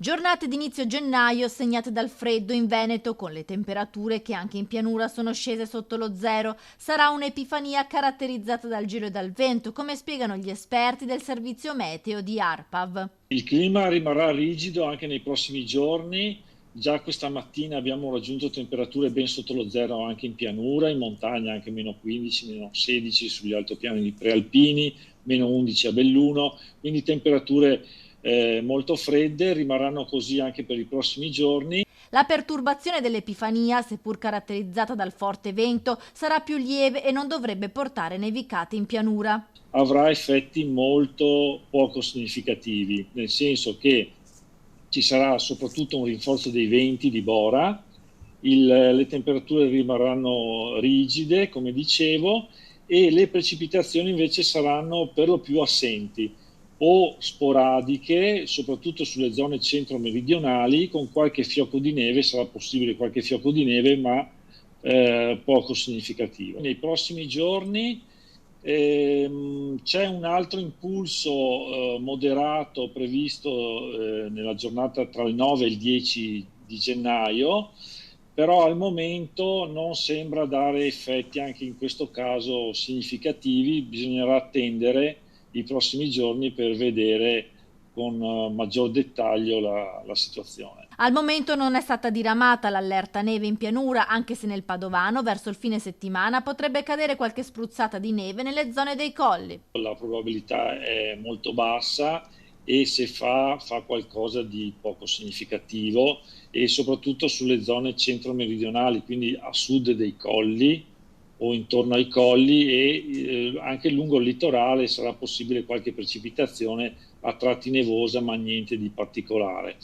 Giornate d'inizio gennaio segnate dal freddo in Veneto, con le temperature che anche in pianura sono scese sotto lo zero. Sarà un'epifania caratterizzata dal giro e dal vento, come spiegano gli esperti del servizio meteo di ARPAV. Il clima rimarrà rigido anche nei prossimi giorni. Già questa mattina abbiamo raggiunto temperature ben sotto lo zero anche in pianura, in montagna anche meno 15, meno 16 sugli altopiani prealpini, meno 11 a Belluno, quindi temperature molto fredde, rimarranno così anche per i prossimi giorni. La perturbazione dell'Epifania, seppur caratterizzata dal forte vento, sarà più lieve e non dovrebbe portare nevicate in pianura. Avrà effetti molto poco significativi, nel senso che ci sarà soprattutto un rinforzo dei venti di Bora, le temperature rimarranno rigide, come dicevo, e le precipitazioni invece saranno per lo più assenti o sporadiche, soprattutto sulle zone centro-meridionali, con qualche fiocco di neve, sarà possibile qualche fiocco di neve, ma poco significativo. Nei prossimi giorni c'è un altro impulso moderato previsto nella giornata tra il 9 e il 10 di gennaio, però al momento non sembra dare effetti anche in questo caso significativi. Bisognerà attendere i prossimi giorni per vedere con maggior dettaglio la situazione. Al momento non è stata diramata l'allerta neve in pianura, anche se nel Padovano, verso il fine settimana, potrebbe cadere qualche spruzzata di neve nelle zone dei colli. La probabilità è molto bassa e se fa qualcosa di poco significativo, e soprattutto sulle zone centro-meridionali, quindi a sud dei colli o intorno ai colli, e anche lungo il litorale sarà possibile qualche precipitazione a tratti nevosa, ma niente di particolare.